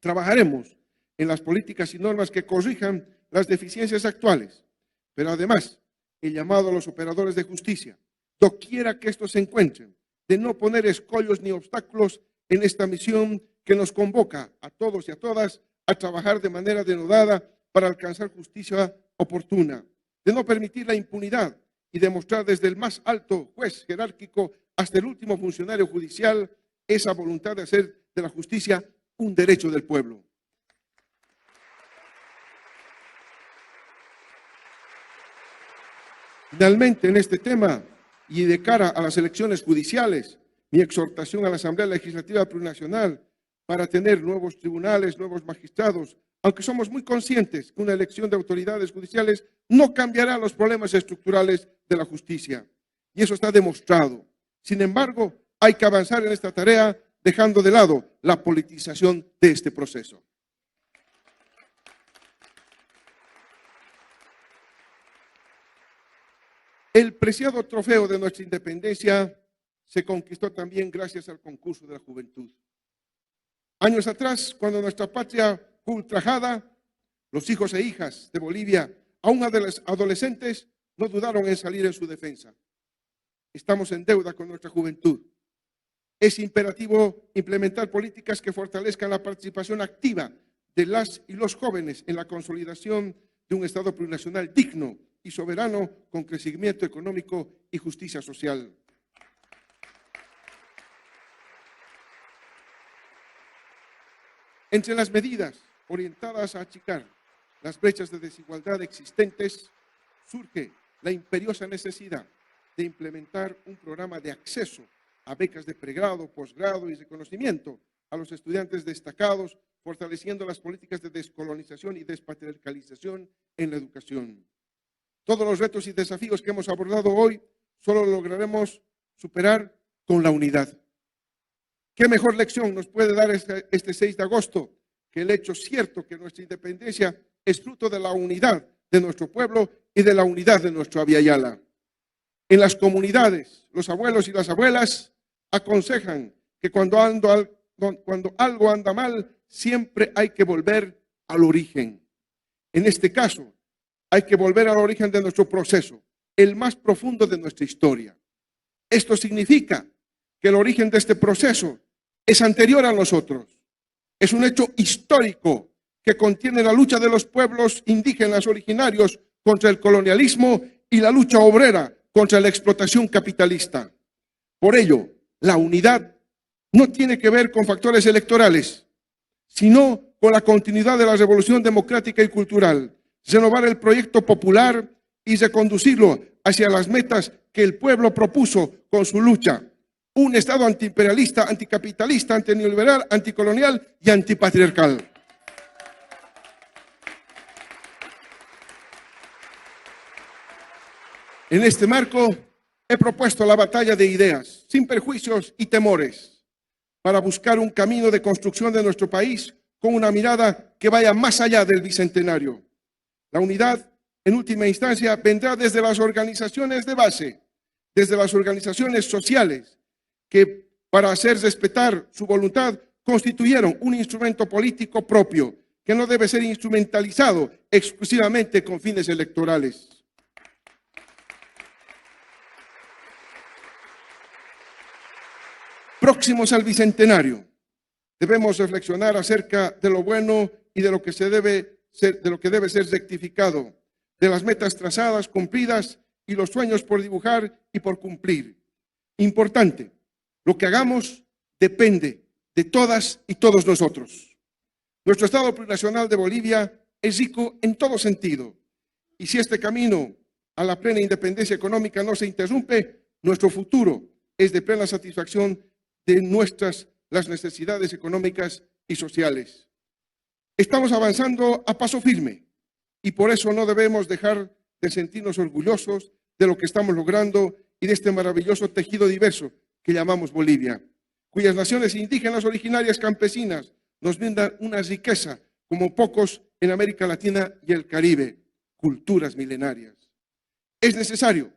Speaker 1: trabajaremos en las políticas y normas que corrijan las deficiencias actuales, pero además el llamado a los operadores de justicia, doquiera que estos se encuentren, de no poner escollos ni obstáculos en esta misión que nos convoca a todos y a todas a trabajar de manera denodada para alcanzar justicia oportuna, de no permitir la impunidad y demostrar desde el más alto juez jerárquico hasta el último funcionario judicial esa voluntad de hacer de la justicia un derecho del pueblo. Finalmente, en este tema y de cara a las elecciones judiciales, mi exhortación a la Asamblea Legislativa Plurinacional para tener nuevos tribunales, nuevos magistrados, aunque somos muy conscientes que una elección de autoridades judiciales no cambiará los problemas estructurales de la justicia. Y eso está demostrado. Sin embargo, hay que avanzar en esta tarea dejando de lado la politización de este proceso. El preciado trofeo de nuestra independencia se conquistó también gracias al concurso de la juventud. Años atrás, cuando nuestra patria fue ultrajada, los hijos e hijas de Bolivia, aún adolescentes, no dudaron en salir en su defensa. Estamos en deuda con nuestra juventud. Es imperativo implementar políticas que fortalezcan la participación activa de las y los jóvenes en la consolidación de un Estado plurinacional digno y soberano con crecimiento económico y justicia social. Entre las medidas orientadas a achicar las brechas de desigualdad existentes, surge la imperiosa necesidad de implementar un programa de acceso a becas de pregrado, posgrado y reconocimiento a los estudiantes destacados, fortaleciendo las políticas de descolonización y despatriarcalización en la educación. Todos los retos y desafíos que hemos abordado hoy solo lograremos superar con la unidad. ¿Qué mejor lección nos puede dar este 6 de agosto que el hecho cierto que nuestra independencia es fruto de la unidad de nuestro pueblo y de la unidad de nuestro Abya Yala? En las comunidades, los abuelos y las abuelas aconsejan que cuando algo anda mal, siempre hay que volver al origen. En este caso, hay que volver al origen de nuestro proceso, el más profundo de nuestra historia. Esto significa que el origen de este proceso es anterior a nosotros. Es un hecho histórico que contiene la lucha de los pueblos indígenas originarios contra el colonialismo y la lucha obrera contra la explotación capitalista. Por ello, la unidad no tiene que ver con factores electorales, sino con la continuidad de la revolución democrática y cultural, renovar el proyecto popular y reconducirlo hacia las metas que el pueblo propuso con su lucha. Un Estado antiimperialista, anticapitalista, antineoliberal, anticolonial y antipatriarcal. En este marco, he propuesto la batalla de ideas, sin perjuicios y temores, para buscar un camino de construcción de nuestro país con una mirada que vaya más allá del bicentenario. La unidad, en última instancia, vendrá desde las organizaciones de base, desde las organizaciones sociales, que para hacer respetar su voluntad constituyeron un instrumento político propio, que no debe ser instrumentalizado exclusivamente con fines electorales. Próximos al bicentenario, debemos reflexionar acerca de lo bueno y de lo que debe ser rectificado, de las metas trazadas, cumplidas y los sueños por dibujar y por cumplir. Importante, lo que hagamos depende de todas y todos nosotros. Nuestro Estado plurinacional de Bolivia es rico en todo sentido, y si este camino a la plena independencia económica no se interrumpe, nuestro futuro es de plena satisfacción de las necesidades económicas y sociales. Estamos avanzando a paso firme y por eso no debemos dejar de sentirnos orgullosos de lo que estamos logrando y de este maravilloso tejido diverso que llamamos Bolivia, cuyas naciones indígenas originarias campesinas nos brindan una riqueza como pocos en América Latina y el Caribe, culturas milenarias. Es necesario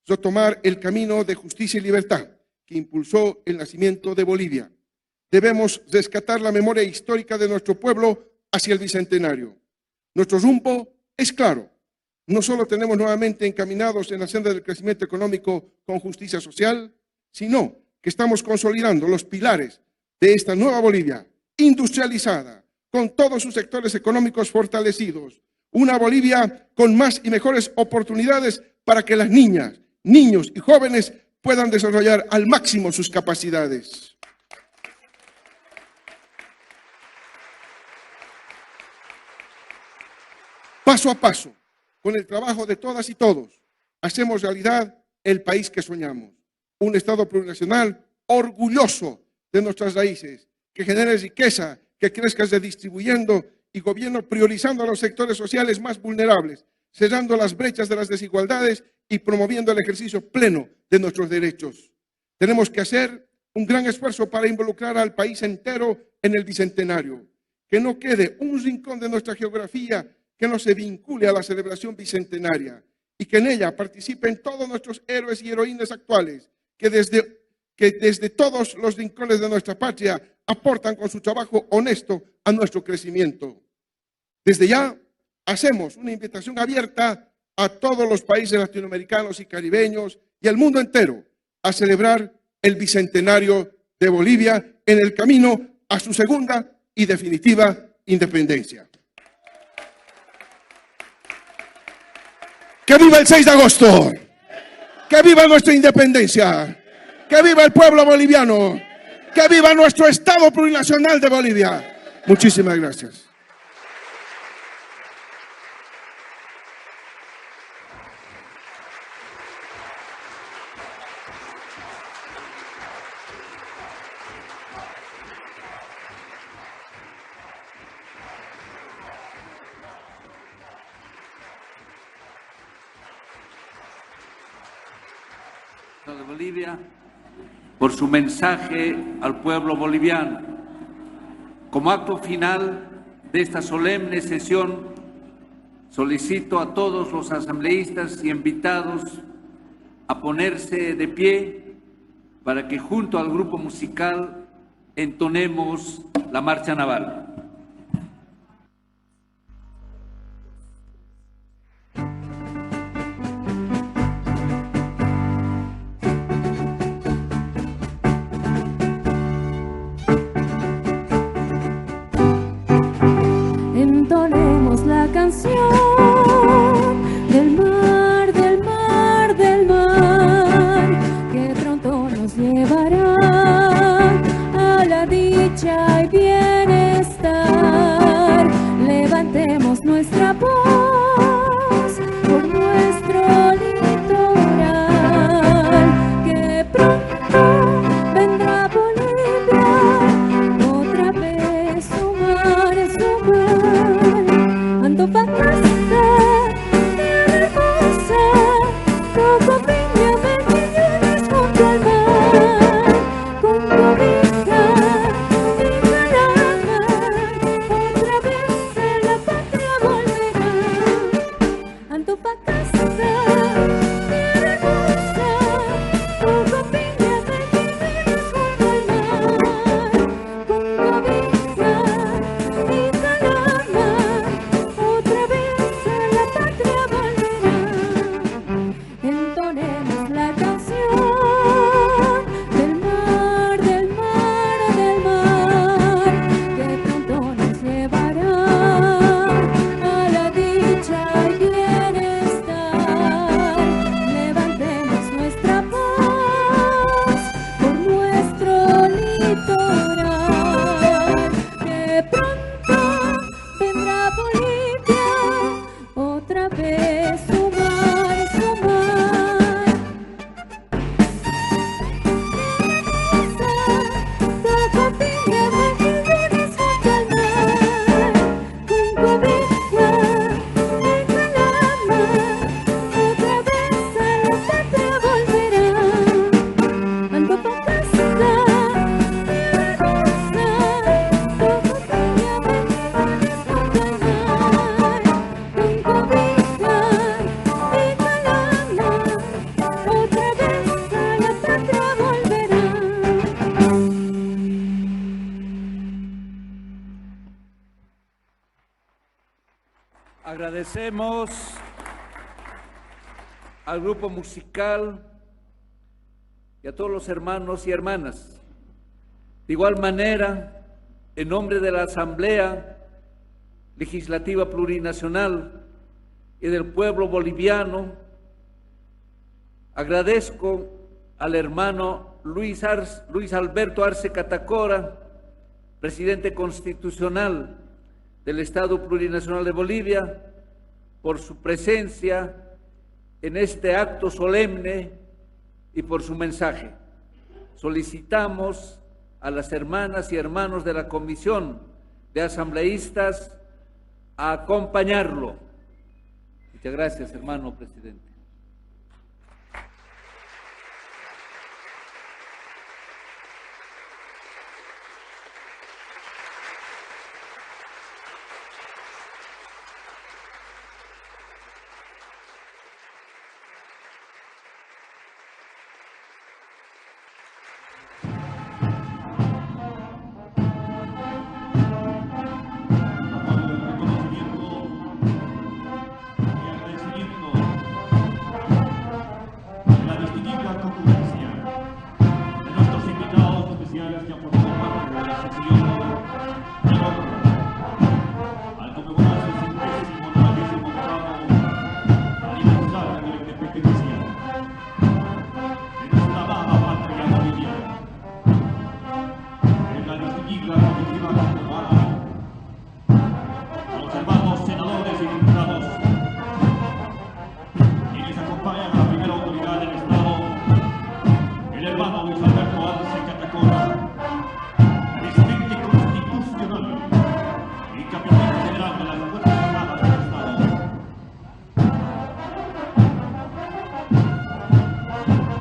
Speaker 1: retomar el camino de justicia y libertad que impulsó el nacimiento de Bolivia. Debemos rescatar la memoria histórica de nuestro pueblo hacia el bicentenario. Nuestro rumbo es claro. No solo tenemos nuevamente encaminados en la senda del crecimiento económico con justicia social, sino que estamos consolidando los pilares de esta nueva Bolivia, industrializada, con todos sus sectores económicos fortalecidos. Una Bolivia con más y mejores oportunidades para que las niñas, niños y jóvenes puedan desarrollar al máximo sus capacidades. Paso a paso, con el trabajo de todas y todos, hacemos realidad el país que soñamos. Un Estado plurinacional orgulloso de nuestras raíces, que genere riqueza, que crezca redistribuyendo y gobierno priorizando a los sectores sociales más vulnerables, cerrando las brechas de las desigualdades y promoviendo el ejercicio pleno de nuestros derechos. Tenemos que hacer un gran esfuerzo para involucrar al país entero en el bicentenario. Que no quede un rincón de nuestra geografía que no se vincule a la celebración bicentenaria y que en ella participen todos nuestros héroes y heroínas actuales que desde todos los rincones de nuestra patria aportan con su trabajo honesto a nuestro crecimiento. Desde ya hacemos una invitación abierta a todos los países latinoamericanos y caribeños y al mundo entero a celebrar el bicentenario de Bolivia en el camino a su segunda y definitiva independencia. ¡Que viva el 6 de agosto! ¡Que viva nuestra independencia! ¡Que viva el pueblo boliviano! ¡Que viva nuestro Estado plurinacional de Bolivia! Muchísimas gracias.
Speaker 2: De Bolivia por su mensaje al pueblo boliviano. Como acto final de esta solemne sesión, solicito a todos los asambleístas y invitados a ponerse de pie para que junto al grupo musical entonemos la marcha naval.
Speaker 3: Entonemos la canción del mar, del mar, del mar, que pronto nos llevará a la dicha y bienestar. Levantemos nuestra voz por nuestro litoral, que pronto vendrá Bolivia, otra vez su mar es su mar. Antofagasta, tierra hermosa, Coco Piña, Mejillones junto al mar, con cobija y caramba, otra vez la patria volverá. Antofagasta, tierra hermosa, Coco Piña, Mejillones junto al mar, con cobija y caramba, otra vez la patria volverá. Entonemos la canción del mar, del mar, del mar, que pronto nos llevará a la dicha y bienestar. Levantemos nuestra voz por nuestro litoral, que pronto vendrá Bolivia, otra vez su mar, su mar. Coco Piña, Mejillones junto al mar, con cobija y calama, otra vez a la patria volverá. Antofagasta, tierra hermosa, Coco Piña, Mejillones junto al mar, con cobija y calama, otra vez a la patria volverá.
Speaker 2: Agradecemos al grupo musical y a todos los hermanos y hermanas. De igual manera, en nombre de la Asamblea Legislativa Plurinacional y del pueblo boliviano, agradezco al hermano Luis Alberto Arce Catacora, presidente constitucional del Estado Plurinacional de Bolivia, por su presencia en este acto solemne y por su mensaje. Solicitamos a las hermanas y hermanos de la Comisión de Asambleístas a acompañarlo. Muchas gracias, hermano presidente.